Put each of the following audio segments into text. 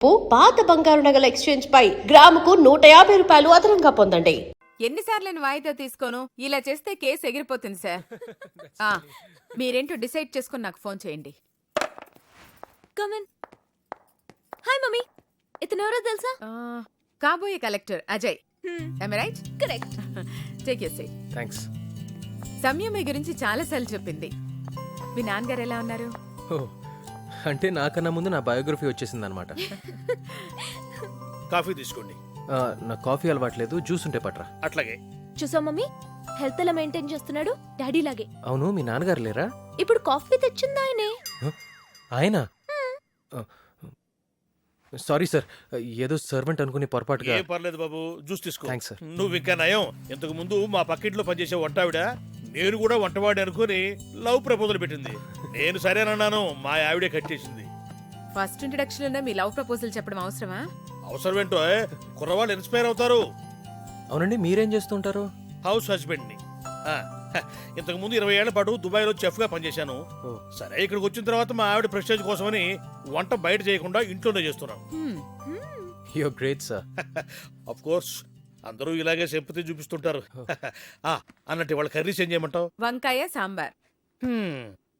పాత బంగారు నగల ఎక్స్చేంజ్ పై గ్రాముకు 150 రూపాయలు అదనంగా పొందండి. ఎన్నిసార్లు వాయిదా తీసుకోను? ఇలా చేస్తే కేసు ఎగిరిపోతుంది సార్. మీరేంటో డిసైడ్ చేసుకుని నాకు ఫోన్ చేయండి. కమిన్. హాయ్ మమ్మీ, ఇతను ఎవరో తెలుసా? కాబోయే collector Ajay. Right? Correct. Take your seat. Thanks. Soumya మీ గురించి చాలాసార్లు చెప్పింది. మీ నాన్నగారు ఎలా ఉన్నారు? అంటే నాకన్నా ముందు నా బయోగ్రఫీ వచ్చేసింది అనమాట. కాఫీ తీసుకోండి. నా కాఫీ అలవాట్లేదు, జ్యూస్ ఉంటే పట్రా. అట్లాగే. చూసా మమ్మీ, హెల్త్ ఎలా మెయింటైన్ చేస్తున్నాడు? డాడీ లాగే. అవును, మీ నాన్నగారు లేరా? ఇప్పుడు కాఫీ తెచ్చింది ఆయనే. ఆయన? సారీ సార్, ఏదో సర్వెంట్ అనుకుని పొరపాటుగా. ఏం పర్లేదు బాబు, జ్యూస్ తీసుకో. Thanks sir. నువ్వు ఇంకా నయం. ఇంతకు ముందు మా పక్కింట్లో పనిచేసే వంటావిడ నేను కూడా వంటవాడి అనుకుని లవ్ ప్రపోజల్ పెట్టింది. నేను సరేనన్నాను, మా ఆవిడే కట్టేసింది. ఫస్ట్ ఇంట్రడక్షన్ లో మీ లవ్ ప్రపోజల్ చెప్పడం అవసరమా? అవసరమేంటో, కుర్రవాళ్ళు ఇన్స్పైర్ అవుతారు. అవునండి, మీరేం చేస్తుంటారు? హౌస్ హస్బెండ్ ని. ఇంతకు ముందు 20 ఏళ్ల పాటు దుబాయ్ లో చెఫ్ గా పనిచేశాను. సరే, ఇక్కడికి వచ్చిన తర్వాత మా ఆవిడ ప్రెస్టేజ్ కోసమని వంట బయట చేయకుండా ఇంట్లోనే చేస్తున్నాను. You're great sir. Of course, అందరూ ఇలాగే సింపతి చూపిస్తుంటారు. అన్నట్టు వాళ్ళ కర్రీస్ ఏం చేయమంటావు? వంకాయ సాంబార్.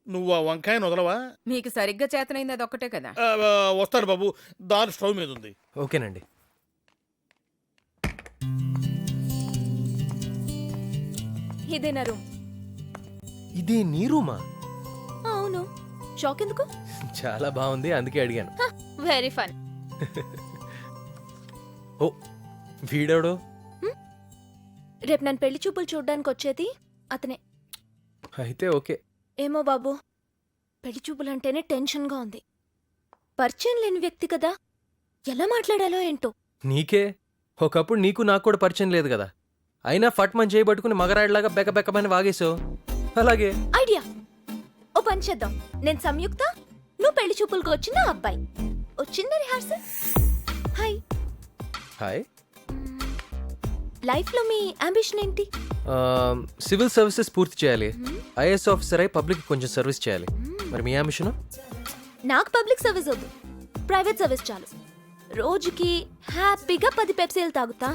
నువ్వు ఆ వంకాయను వదలవా? మీకు సరిగ్గా చేతనైంది అదొక్కటే కదా. వస్తాను బాబు, దాని స్టవ్ మీద ఉంది. ఓకేనండి. ఇదేనా రూమ్? ఇది నీ రూమా? అవును. షాక్ ఎందుకు? చాలా బాగుంది, అందుకే అడిగాను. Very fun. ఓ, వీడెవడో? రేపు నన్ను పెళ్లి చూపులు చూడ్డానికి వచ్చేది అతనే. అయితే ఓకే. ఏమో బాబు, పెళ్లి చూపులంటేనే టెన్షన్గా ఉంది. పరిచయం లేని వ్యక్తి కదా, ఎలా మాట్లాడాలో ఏంటో. నీకే ఒకప్పుడు నీకు నాకు కూడా పరిచయం లేదు కదా, అయినా ఫట్ మని చేయబట్టుకుని మగరాయిలాగా బెకబెక్కమని వాగేసావు. అలాగే ఐడియా, ఓ పని చేద్దాం. నేను సంయుక్త, నువ్వు పెళ్లి చూపులకు వచ్చిన అబ్బాయి. ఓ చిన్న రిహార్సల్. హాయ్. హాయ్. లైఫ్లో మీ అంబిషన్ ఏంటి? సివిల్ సర్వీసెస్ పూర్తి చేయాలి, ఐఏఎస్ ఆఫీసర్ అయి పబ్లిక్ కొంచెం సర్వీస్ చేయాలి. మరి మీ అంబిషన్? నాకు పబ్లిక్ సర్వీస్ వద్దు, ప్రైవేట్ సర్వీస్ చాలు. రోజుకి హ్యాపీగా 10 పెప్సీలు తాగుతా,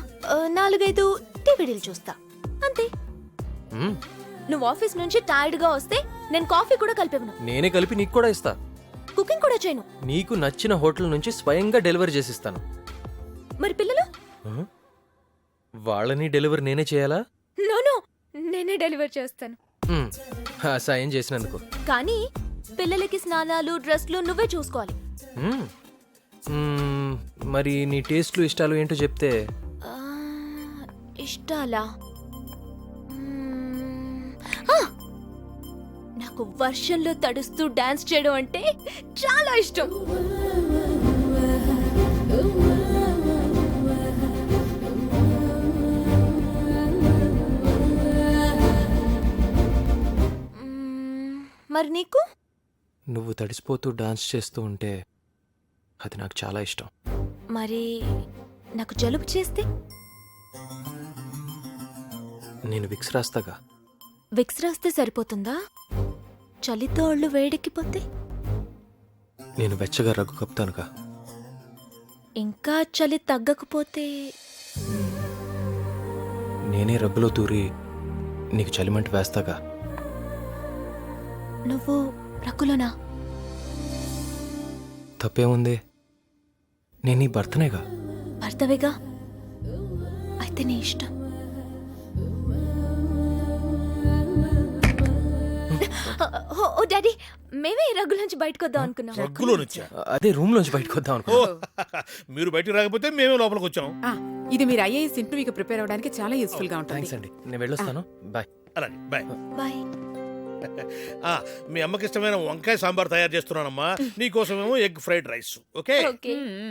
4-5 టీవీడీలు చూస్తా, అంతే. నువ్వు ఆఫీస్ నుంచి టైర్డ్ గా వస్తే నేను కాఫీ కూడా కలిపివ్వను. నేనే కలిపి నీకు కూడా ఇస్తా. కుకింగ్ కూడా చేయను. నీకు నచ్చిన హోటల్ నుంచి స్వయంగా డెలివరీ చేసిస్తాను. మరి పిల్లలు? వాళ్ళని డెలివరీ నేనే చేయాలా? నో, నేనే డెలివర్ చేస్తాను. సాయం చేసినందుకు. కానీ పిల్లలకి స్నానాలు, డ్రెస్లు నువ్వే చూసుకోవాలి. మరి నీ టేస్ట్లు ఇష్టాలు ఏంటో చెప్తే. ఇష్టాలా? నాకు వర్షంలో తడుస్తూ డాన్స్ చేయడం అంటే చాలా ఇష్టం. మరి నీకు? నువ్వు తడిసిపోతూ డాన్స్ చేస్తూ ఉంటే అది నాకు చాలా ఇష్టం. మరి నాకు జలుబు చేస్తే? నేను విక్స్ రాస్తాగా. విక్స్ రాస్తే సరిపోతుందా? చలితో ఒళ్ళు వేడెక్కిపోతే? నేను వెచ్చగా రగ్గు కప్పుతానుగా. ఇంకా చలి తగ్గకపోతే? నేనే రగ్గులో తూరి నీకు చలిమంట వేస్తాగా. నువ్వు రగ్గులోనా? తప్పేముంది, నేను నీ భర్తనేగా. భర్తవేగా, అయితే నీ ఇష్టం. ఓ డాడీ, మేమే రగ్గులోంచి బయటకు వద్దాం అనుకున్నాం. రగ్గులో నుంచా? అదే రూమ్ లోంచి బయటకు వద్దాం అనుకో. మీరు బయటికి రాకపోతే మేమే లోపలికి వచ్చాం. ఇది మీరు ఐఏఎస్ ఇంటర్వ్యూకి ప్రిపేర్ అవడానికి చాలా యూస్ఫుల్ గా ఉంటుంది. థ్యాంక్స్ అండి, నేను వెళ్ళొస్తాను. బాయ్. అలాగే, బాయ్. బాయ్. మీ అమ్మకి ఇష్టమైన వంకాయ సాంబార్ తయారు చేస్తున్నానమ్మా. నీకోసమేమో ఎగ్ ఫ్రైడ్ రైస్. ఓకే,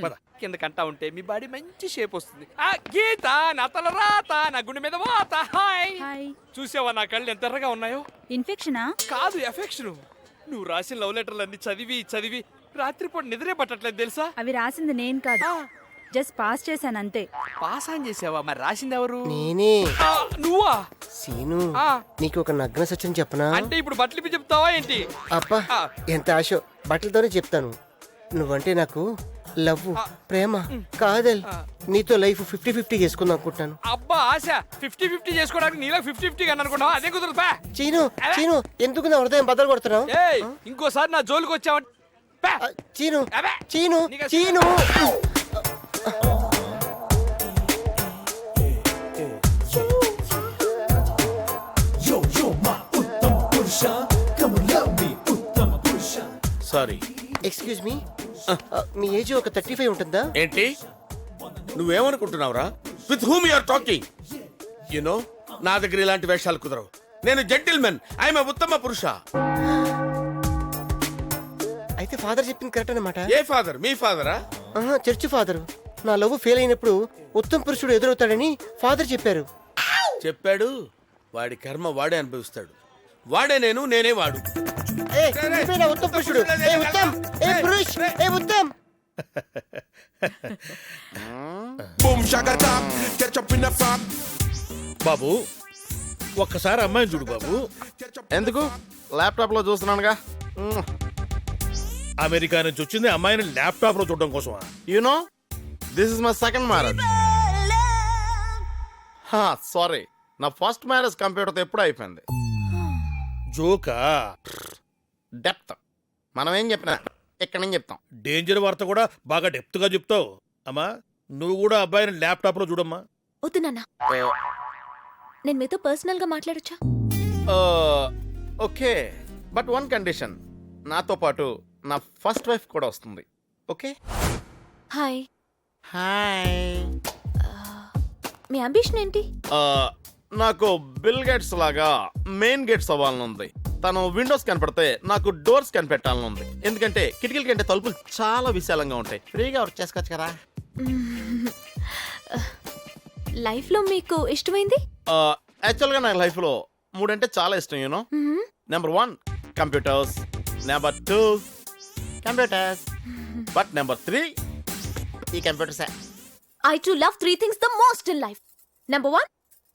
పద. కింద కంటా ఉంటే మీ బాడీ మంచి షేప్ వస్తుంది. ఆ గీత నా తల రాత, నా గుండె మీద వాత. హాయ్. చూసావా నా కళ్ళు ఎంత ఎర్రగా ఉన్నాయో? ఇన్ఫెక్షనా? కాదు, ఎఫెక్షన్. నువ్వు రాసిన లవ్ లెటర్లన్నీ చదివి చదివి రాత్రిపూట నిద్రే పట్టట్లేదు తెలుసా? అవి రాసింది నేను కాదు, జస్ట్ పాస్ చేశాను అంతే. పాస్ ఆన్ చేసావా? మరి రాసింది ఎవరు? నేనే. నువ్వా? సీను, నీకు ఒక నగ్న సత్యం చెప్పనా? అంటే ఇప్పుడు బట్టలు ఇప్పి చెప్తావా ఏంటి? అబ్బా, ఎంత ఆశో. బట్టలతోనే చెప్తాను. నువ్వంటే నాకు లవ్ ప్రేమ కాదల్ నీతో లైఫ్ 50-50 చేసుకుందాం అనుకుంటున్నాను. అబ్బా ఆశ 50-50 చేసుకోవడానికి నీలో 50-50 అని అనుకున్నావా? అదే కుదరదు పా. చీను చీను ఎందుకు నా హృదయం బద్దలు కొడుతున్నావు? ఏయ్ ఇంకోసారి నా జోలికి వచ్చావంటే పా. చీను అబ్బే. చీను నీకు చీను సారీ. ఎక్స్క్యూజ్ మీ మీ ఏజ్ ఒక 35 ఉంటుందా? ఏంటి నువ్వేమనుకుంటున్నావురా? With whom you're talking? No నా దగ్గర ఇలాంటి వేషాలు కుదరవు. నేను జెంటిల్మెన్, ఐఎమ్ ఉత్తమ పురుష. అయితే ఫాదర్ చెప్పింది కరెక్ట్ అన్నమాట. ఏ ఫాదర్? మీ ఫాదరా? Church father. నా లవ్ ఫెయిల్ అయినప్పుడు ఉత్తమ పురుషుడు ఎదురవుతాడని ఫాదర్ చెప్పారు. చెప్పాడు. వాడి కర్మ వాడే అనుభవిస్తాడు. వాడే నేను, నేనే వాడు. ఉత్తమ పురుషుడు ఉత్తమ్ పురుష్ ఉత్తమ్. బాబు ఒక్కసారి అమ్మాయిని చూడు బాబు. ఎందుకు? ల్యాప్టాప్ లో చూస్తున్నానుగా. అమెరికా నుంచి వచ్చింది అమ్మాయిని ల్యాప్టాప్ లో చూడడం కోసమా? You know this is my second marriage. Sorry, నా ఫస్ట్ మ్యారేజ్ కంప్యూటర్తో ఎప్పుడు అయిపోయింది. జోకా? డెప్త్ మనం ఏం చెప్పినా ఇక్కడ నుంచి చెప్తాం. డేంజర్ వార్త కూడా బాగా డెప్త్ గా చెప్తావు. అమ్మా నువ్వు కూడా అబ్బాయిని ల్యాప్టాప్ లో చూడమ్మా. వద్దు నాన్న, నేను మీతో పర్సనల్ గా మాట్లాడొచ్చా? Okay, but one condition. నాతో పాటు నా ఫస్ట్ వైఫ్ కూడా వస్తుంది. ఓకే? హాయ్. హాయ్. మీ అంబిషన్ ఏంటి? నాకు బిల్ గేట్స్ లాగా మెయిన్ గేట్స్ అవ్వాలని ఉంది. తను విండోస్ కనపడితే నాకు డోర్స్ కనిపెట్టాలని ఉంది. ఎందుకంటే కిటికీల కంటే తలుపులు చాలా విశాలంగా ఉంటాయి. ఫ్రీగా వర్క్ చేసుకోవచ్చు కదా. లైఫ్ లో మీకు ఇష్టమైంది? యాక్చువల్గా నా లైఫ్లో 3 అంటే చాలా ఇష్టం. You know, number 1 computers, number 2 computers, but number 3 ఈ computers. I too love 3 things the most in life. Number 1,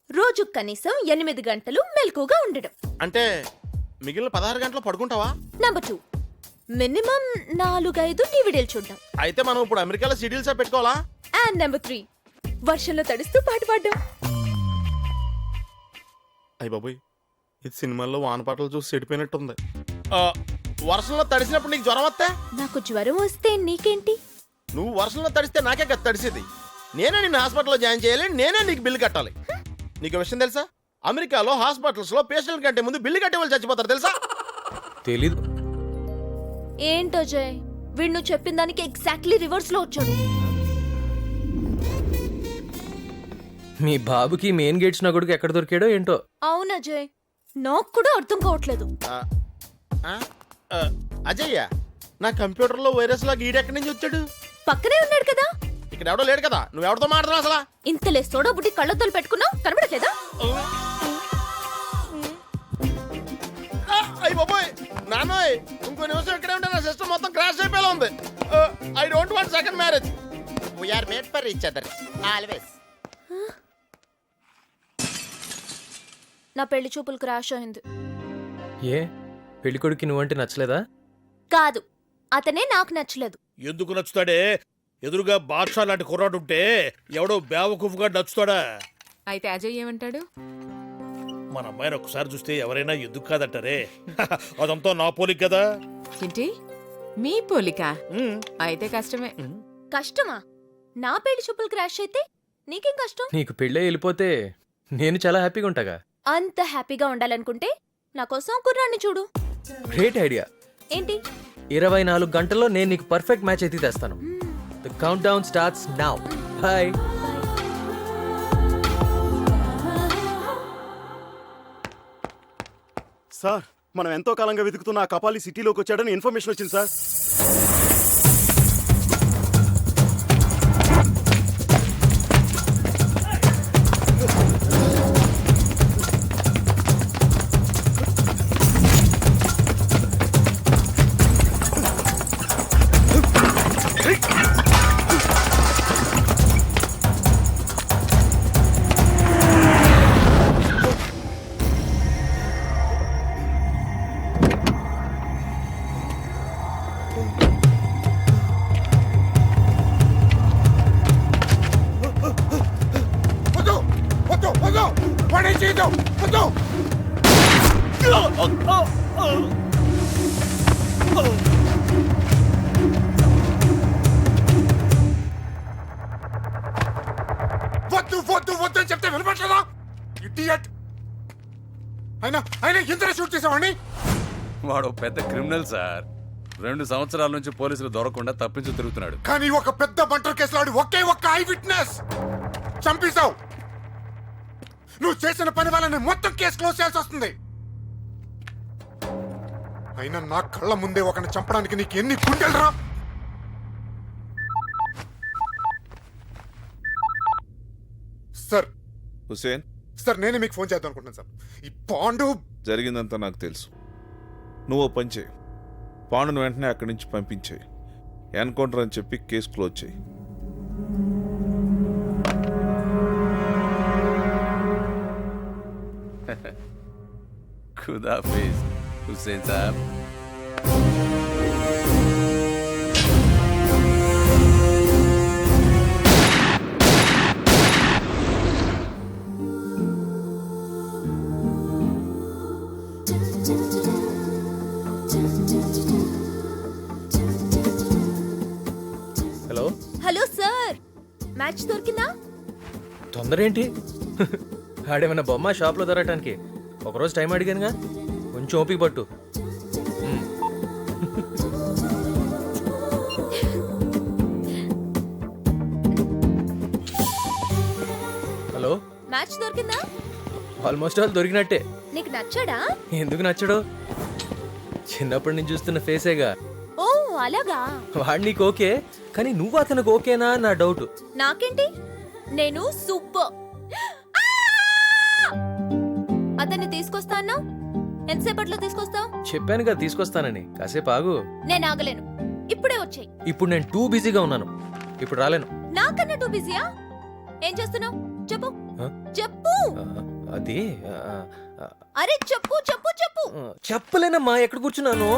రోజు కనీసం 8 గంటలు మెలకుగా ఉండడం. అంటే మిగిలిన 16 గంటలు పడుకుంటావా? Number 2, మినిమం 4-5 డివిడీలు చూడడం. అయితే మనం ఇప్పుడు అమెరికాలో సిడీల్స్ పెట్టుకోవాలా? And number 3, వర్షంలో తడుస్తూ పాట పాడడం. అయ్య బాబోయ్, ఇది సినిమాల్లో వానపాటలు చూసి చెడిపోయినట్టుంది. వర్షంలో తడిసినప్పుడు నీకు జ్వరం వస్తే? నాకు జ్వరం వస్తే నీకేంటి? నువ్వు వర్షంలో తడిస్తే నాకే కదా తడిసేది. నేనే నిన్ను హాస్పిటల్లో జాయిన్ చేయాలి, నేనే నీకు బిల్లు కట్టాలి. నీకు విషయం తెలుసా? అమెరికాలో హాస్పిటల్స్ లో పేషెంట్ కంటే ముందు బిల్లు కట్టే వాళ్ళు చచ్చిపోతారు తెలుసా? తెలీదు. ఏంటో జయ్, వీడు నువ్వు చెప్పిన దానికి ఎగ్జాక్ట్లీ రివర్స్ లో వచ్చాడు. మీ బాబుకి మెయిన్ గేట్స్ నా కొడుకు ఎక్కడ దొరికాడో ఏంటో. అవునా జయ్, నాకు కూడా అర్థం కావట్లేదు. అజయ్య, నా కంప్యూటర్లో వైరస్ లాగా ఈడెక్కడి నుంచి వచ్చాడు? పక్కనే ఉన్నాడు కదా. ఇక్కడ ఎవడో లేడు కదా, నువ్వు ఎవరితో మాట్లాడుతున్నావు అసలు? ఇంతలే సోడా బుడ్డి కళ్ళతోలు పెట్టుకున్నావు, కనబడట్లేదా? అయ్యి బాబోయ్, నాన్నోయ్, ఇంకో నిమిషం ఇక్కడే ఉంటే నా సిస్టమ్ మొత్తం క్రాష్ అయిపోయేలా ఉంది. I don't want second marriage. We are made for each other always. నా పెళ్లి చూపులు క్రాష్ అయింది. ఏ పెళ్లి కొడుకు నువ్వంటే నచ్చలేదా? కాదు, అతనే నాకు నచ్చలేదు. ఎందుకు నచ్చుతాడే? ఎదురుగా బాద్షా లాంటి కుర్రాడు ఉంటే ఎవడో బేవకూఫ్గా నచ్చుతాడా? అయితే అజయ్ ఏమంటాడు? మన అమ్మాయిని ఒకసారి చూస్తే ఎవరైనా ఎందుకు కాదంటారే. అదంతా నా పోలిక కదా. ఏంటి మీ పోలిక? అయితే కష్టమే. కష్టమా? నా పెళ్లి చూపులు క్రాష్ అయితే నీకేం కష్టం? నీకు పెళ్ళే వెళ్ళిపోతే నేను చాలా హ్యాపీగా ఉంటాగా. అంత హ్యాపీగా ఉండాలనుకుంటే నా కోసం కుర్రాన్ని చూడు. Great idea. ఏంటి? 24 గంటల్లో నేను నీకు పర్ఫెక్ట్ మ్యాచ్ అయితే తెస్తాను. The countdown starts now. Bye. Sir, మనం ఎంతో కాలంగా వెతుకుతున్న ఆ కపాలి సిటీలోకి వచ్చాడని ఇన్ఫర్మేషన్ వచ్చింది సార్. వద్దు వద్దు వద్దు అని చెప్తే వినపట్లేదా? ఇడియట్. అయినా అయినా ఇంత షూట్ చేసావాడిని. వాడు పెద్ద క్రిమినల్ సార్. 2 సంవత్సరాల నుంచి పోలీసులు దొరకకుండా తప్పించు తిరుగుతున్నాడు. కానీ ఒక పెద్ద బంటర్ కేసులో ఒకే ఒక్క ఐ విట్నెస్ చంపేశావు. నువ్వు చేసిన పని వల్ల మొత్తం కేసు క్లోజ్ చేయాల్సి వస్తుంది. అయినా నా కళ్ళ ముందే ఒకరిని చంపడానికి నీకు ఎన్ని గుండెలరా? సార్ హుసేన్, సార్ నేనే మీకు ఫోన్ చేద్దాం అనుకుంటున్నాను సార్. ఈ పాండు జరిగిందంతా నాకు తెలుసు. నువ్వు ఓ పని చేయి, పాండును వెంటనే అక్కడి నుంచి పంపించేయి. ఎన్కౌంటర్ అని చెప్పి కేసు క్లోజ్ చేయి. ఖుదాఫిజ్ హుసేన్ సాబ్. హలో, హలో సార్, మ్యాచ్ దొరికిందా? తొందర ఏంటి? ఆడేమన్నా బొమ్మ షాప్లో దొరకటానికి? ఒకరోజు టైం అడిగానుగా, కొంచెం ఓపిక పట్టు. హలో, మ్యాచ్ దొరికిందా? ఆల్మోస్ట్ ఆల్ దొరికినట్టే. నీకు నచ్చాడా? ఎందుకు నచ్చడు? చిన్నప్పటి నుంచి చూస్తున్న ఫేసేగా. ఓ అలాగా. వాడు నీకు ఓకే, కానీ నువ్వు అతనికి ఓకేనా నా డౌట్. నాకేంటి, నేను సూపర్. అతన్ని తీసుకొస్తాను. ఎంతసేపట్లో తీసుకొస్తావు? చెప్పానుగా తీసుకొస్తానని. కాసేపు ఆగు. నేను ఆగలేను, ఇప్పుడే వచ్చాయి. ఇప్పుడు నేను టూ బిజీగా ఉన్నాను, ఇప్పుడు రాలేను. నాకన్నా టూ బిజీయా? ఏం చేస్తున్నావు చెప్పు. ఆ? చెప్పు. అది అరే చెప్పు చెప్పు చెప్పు. చెప్పలేనమ్మా, ఎక్కడ కూర్చున్నాను.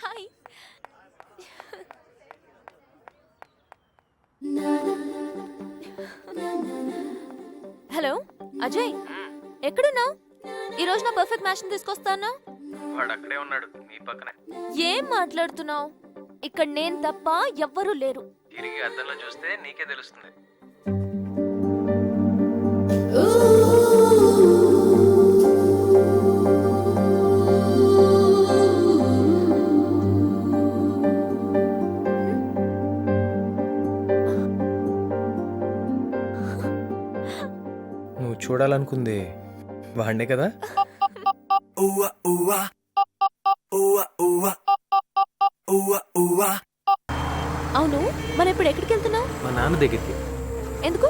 హాయ్. హలో అజయ్, ఎక్కడున్నావు? ఈ రోజు నా పర్ఫెక్ట్ మ్యాచ్ తీసుకొస్తాను. వాడు అక్కడే ఉన్నాడు, నీ పక్కనే. ఏం మాట్లాడుతున్నావు? ఇక్కడ నేను తప్ప ఎవ్వరూ లేరు. తిరిగి అద్దంలో చూస్తే నీకే తెలుస్తుంది. నువ్వు చూడాలనుకుంది వాడినే కదా? అవును, మనం ఇప్పుడు ఎక్కడికి వెళ్తున్నావు? మా నాన్న దగ్గరికి. ఎందుకు?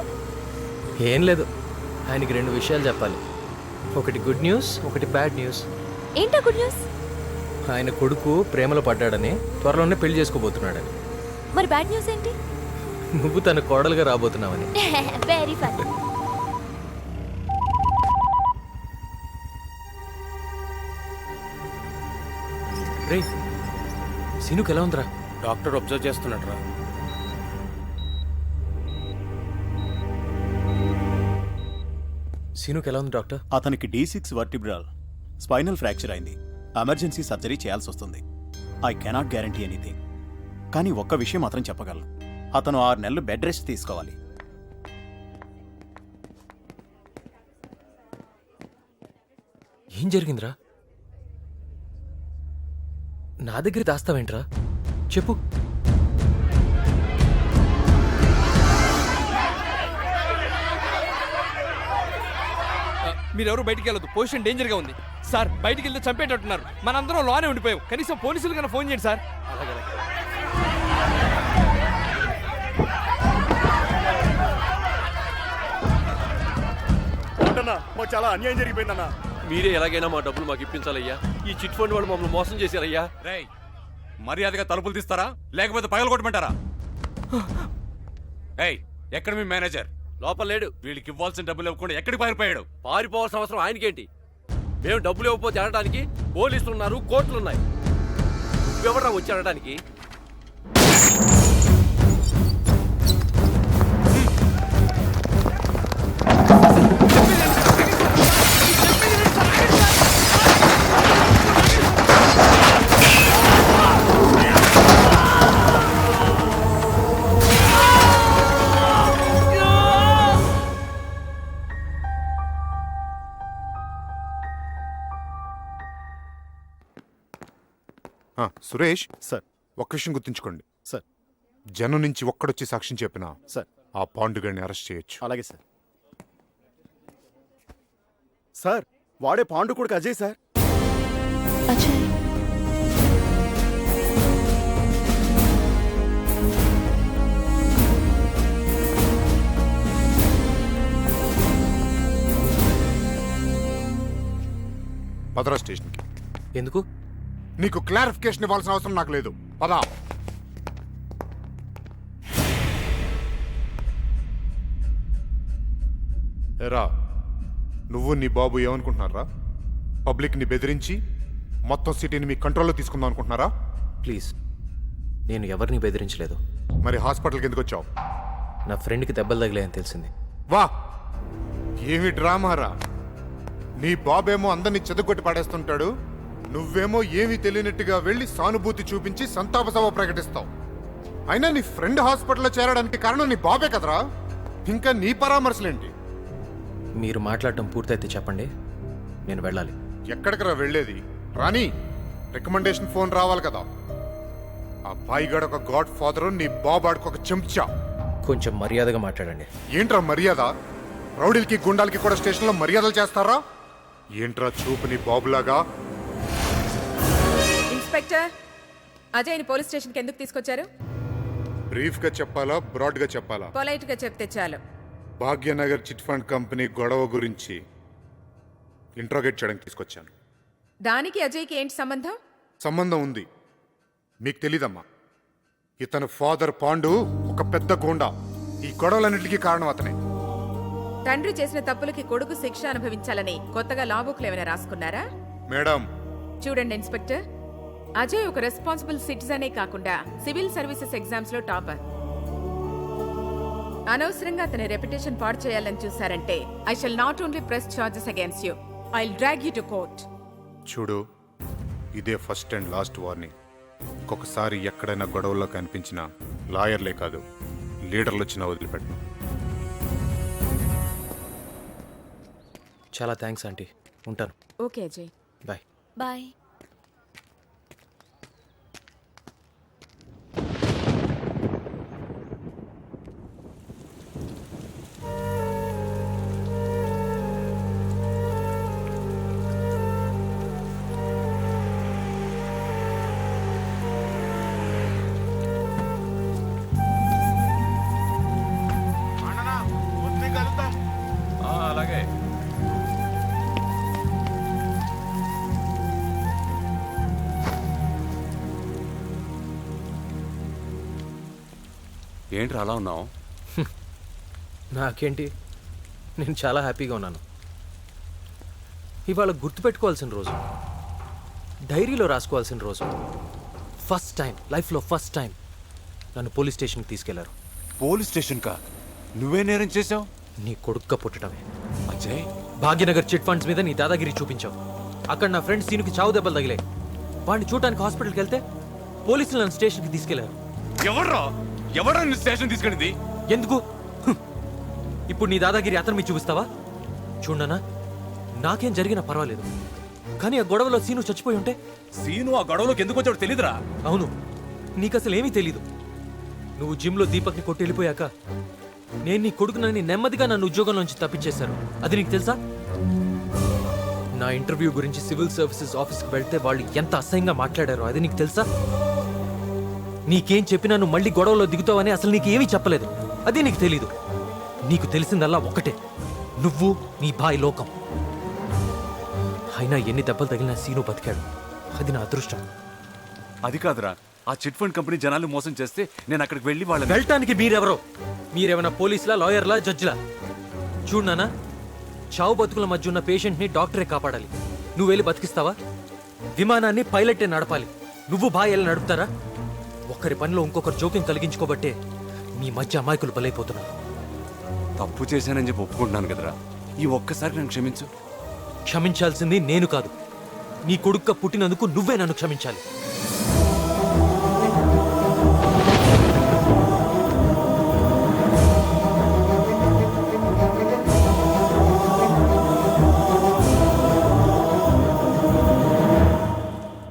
ఏం లేదు, ఆయనకి 2 విషయాలు చెప్పాలి. ఒకటి గుడ్ న్యూస్, ఒకటి బ్యాడ్ న్యూస్. ఏంటా గుడ్ న్యూస్? ఆయన కొడుకు ప్రేమలో పడ్డాడని, త్వరలోనే పెళ్లి చేసుకోబోతున్నాడని. మరి బ్యాడ్ న్యూస్ ఏంటి? నువ్వు తన కోడలుగా రాబోతున్నావని. Very funny. రే, సీనుకి ఎలా ఉందిరా? డాక్టర్ అబ్జర్వ్ చేస్తున్నాడు రా. సీనుకి ఎలా ఉంది డాక్టర్? అతనికి D6 వర్టిబ్రల్ స్పైనల్ ఫ్రాక్చర్ అయింది. ఎమర్జెన్సీ సర్జరీ చేయాల్సి వస్తుంది. I cannot guarantee anything. కానీ ఒక్క విషయం మాత్రం చెప్పగలను, అతను 6 నెలలు బెడ్ రెస్ట్ తీసుకోవాలి. ఏం జరిగిందిరా? నా దగ్గర దాస్తావేంట్రా? చెప్పు. మీరెవరు బయటికి వెళ్ళదు, పొజిషన్ డేంజర్ గా ఉంది. సార్ బయటికి వెళ్తే చంపేటట్టున్నారు. మనందరం లోనే ఉండిపోయాం. కనీసం పోలీసులు కన్నా ఫోన్ చేయండి సార్. మాకు చాలా అన్యాయం జరిగిపోయిందన్నా. మీరే ఎలాగైనా మా డబ్బులు మాకు ఇప్పించాలయ్యా. ఈ చిట్ ఫండ్ వాళ్ళు మమ్మల్ని మోసం చేశారయ్యా. రేయ్, మర్యాదగా తలుపులు తీస్తారా లేకపోతే పగలు కొట్టమంటారా? ఏయ్, ఎక్కడ మీ మేనేజర్? లోపల లేడు. వీళ్ళకి ఇవ్వాల్సిన డబ్బులు ఇవ్వకుండా ఎక్కడికి పారిపోయాడు? పారిపోవాల్సిన అవసరం ఆయనకేంటి? మేము డబ్బులు ఇవ్వకపోతే అనడానికి పోలీసులు ఉన్నారు, కోర్టులు ఉన్నాయి. నువ్వెవరా వచ్చి అనడానికి? సురేష్ సార్ ఒక్క విషయం గుర్తుంచుకోండి. సార్ జనం నుంచి ఒక్కడొచ్చి సాక్ష్యం చెప్పినా సార్ ఆ పాండుగాడిని అరెస్ట్ చేయొచ్చు. అలాగే సార్. సార్ వాడే పాండు కొడుకు అజయ్ సార్. అజయ్ పదరా స్టేషన్కి. ఎందుకు? నీకు క్లారిఫికేషన్ ఇవ్వాల్సిన అవసరం నాకు లేదు. పదా. ఎరా నువ్వు నీ బాబు ఏమనుకుంటున్నారా? పబ్లిక్ని బెదిరించి మొత్తం సిటీని మీ కంట్రోల్లో తీసుకుందాం అనుకుంటున్నారా? ప్లీజ్, నేను ఎవరిని బెదిరించలేదు. మరి హాస్పిటల్కి ఎందుకు వచ్చావు? నా ఫ్రెండ్కి దెబ్బలు తగిలాయని తెలిసింది. వా, ఏమి డ్రామారా! నీ బాబేమో అందరినీ చెదగొట్టి పాడేస్తుంటాడు, నువ్వేమో ఏమీ తెలియనట్టుగా వెళ్ళి సానుభూతి చూపించి సంతాప సభ ప్రకటిస్తావు. అయినా నీ ఫ్రెండ్ హాస్పిటల్లో చేరడానికి కారణం నీ బాబే కదరా, ఇంకా నీ పరామర్శలేంటి? మీరు మాట్లాడటం పూర్తయితే చెప్పండి, నేను వెళ్ళాలి. ఎక్కడికరా వెళ్ళేది? రాని రికమెండేషన్ ఫోన్ రావాలి కదా. ఆ బాయిగాడు ఒక గాడ్ ఫాదరు, నీ బాబాడుకు ఒక చెంచా. కొంచెం మర్యాదగా మాట్లాడండి. ఏంట్రా మర్యాద? రౌడీలకి గుండాలకి కూడా స్టేషన్లో మర్యాదలు చేస్తారా? ఏంట్రా చూపు నీ బాబులాగా? ఇన్స్పెక్టర్, అజయ్ని పోలీస్ స్టేషన్కి ఎందుకు తీసుకొచ్చారు? బ్రీఫ్ గా చెప్పాలా, బ్రాడ్ గా చెప్పాలా? పొలైట్ గా చెప్తే చాలు. భాగ్యనగర్ చిట్ ఫండ్ కంపెనీ గొడవ గురించి ఇంట్రోగేట్ చేయడానికి తీసుకొచ్చాను. దానికి అజయ్కి ఏంటి సంబంధం? సంబంధం ఉంది, మీకు తెలీదమ్మా. ఇతను ఫాదర్ పాండు ఒక పెద్ద గూండా. ఈ గొడవలన్నిటికీ కారణం అతనే. తండ్రి చేసిన తప్పులకి కొడుకు శిక్ష అనుభవించాలని కొత్తగా లా బుక్లు ఏమైనా రాసుకున్నారా? మేడం, చూడండి ఇన్స్పెక్టర్, అజయ్ ఒక రెస్పాన్సిబుల్ సిటిజనే కాకుండా సివిల్ సర్వీసెస్ ఎగ్జామ్స్ లో టాపర్. అనవసరంగా అతని రెప్యుటేషన్ పాడు చేయాలని చూశారంటే I shall not only press charges against you, I will drag you to court. చూడు, ఇదే ఫస్ట్ అండ్ లాస్ట్ వార్నింగ్. ఇంకొకసారి ఎక్కడైనా గొడవల్లో కనిపించినా లాయర్లే కాదు, లీడర్లు వచ్చినా వదిలిపెట్టను. చాలా థ్యాంక్స్ ఆంటీ, ఉంటాను. Okay Ajay, bye. బాయ్. అలాగే. ఏంటి అలా ఉన్నావు? నాకేంటి, నేను చాలా హ్యాపీగా ఉన్నాను. ఇవాళ గుర్తుపెట్టుకోవాల్సిన రోజు, డైరీలో రాసుకోవాల్సిన రోజు. ఫస్ట్ టైం లైఫ్లో ఫస్ట్ టైం నన్ను పోలీస్ స్టేషన్కి తీసుకెళ్లారు. పోలీస్ స్టేషన్ కా? నువ్వే నేరం చేసావు? నీ కొడుక్క పుట్టడమే. అజయ్, భాగ్యనగర్ చిట్ ఫండ్స్ మీద నీ దాదాగిరి చూపించావు. అక్కడ నా ఫ్రెండ్ సీనుకి చావు దెబ్బలు తగిలాయి. వాడిని చూడటానికి హాస్పిటల్కి వెళ్తే పోలీసులు నన్ను స్టేషన్కి తీసుకెళ్లారు. ఎవరా నిన్ను స్టేషన్ తీసుకెళ్ళింది? ఎందుకు? ఇప్పుడు నీ దాదాగిరి అతను మీద చూపిస్తావా? చూడనా, నాకేం జరిగినా పర్వాలేదు, కానీ ఆ గొడవలో సీను చచ్చిపోయి ఉంటే. సీను ఆ గొడవలోకి ఎందుకు వచ్చాడు తెలీదురా? అవును, నీకు అసలు ఏమీ తెలీదు. నువ్వు జిమ్లో దీపక్ని కొట్టి వెళ్ళిపోయాక నేను నీ కొడుకునని నెమ్మదిగా నన్ను ఉద్యోగంలోంచి తప్పించేశారు. అది నీకు తెలుసా? నా ఇంటర్వ్యూ గురించి సివిల్ సర్వీసెస్ ఆఫీస్కి వెళ్తే వాళ్ళు ఎంత అసహ్యంగా మాట్లాడారో అది నీకు తెలుసా? నీకేం చెప్పినా నువ్వు మళ్ళీ గొడవలో దిగుతావని అసలు నీకేమీ చెప్పలేదు. అది నీకు తెలీదు. నీకు తెలిసిందల్లా ఒకటే, నువ్వు నీ బాయ్ లోకం. అయినా ఎన్ని దెబ్బలు తగిలినా సీను బతికాడు. అది నా అదృష్టం. అది కాదురా, ఆ చిట్ ఫండ్ కంపెనీ జనాలు మోసం చేస్తే నేను అక్కడికి వెళ్ళి వాళ్ళని. వెళ్ళటానికి మీరెవరో? మీరేమైనా పోలీసులా, లాయర్లా, జడ్జిలా? చూడనా, చావు బతుకుల మధ్య ఉన్న పేషెంట్ని డాక్టరే కాపాడాలి. నువ్వు వెళ్ళి బతికిస్తావా? విమానాన్ని పైలటే నడపాలి. నువ్వు బాయ్ నడుపుతారా? ఒకరి పనిలో ఇంకొకరు జోక్యం కలిగించుకోబట్టే మీ మధ్య అమాయకులు బలైపోతున్నారు. తప్పు చేశానని చెప్పి ఒప్పుకుంటున్నాను కదరా, ఈ ఒక్కసారి నన్ను క్షమించు. క్షమించాల్సింది నేను కాదు, నీ కొడుక్క పుట్టినందుకు నువ్వే నన్ను క్షమించాలి.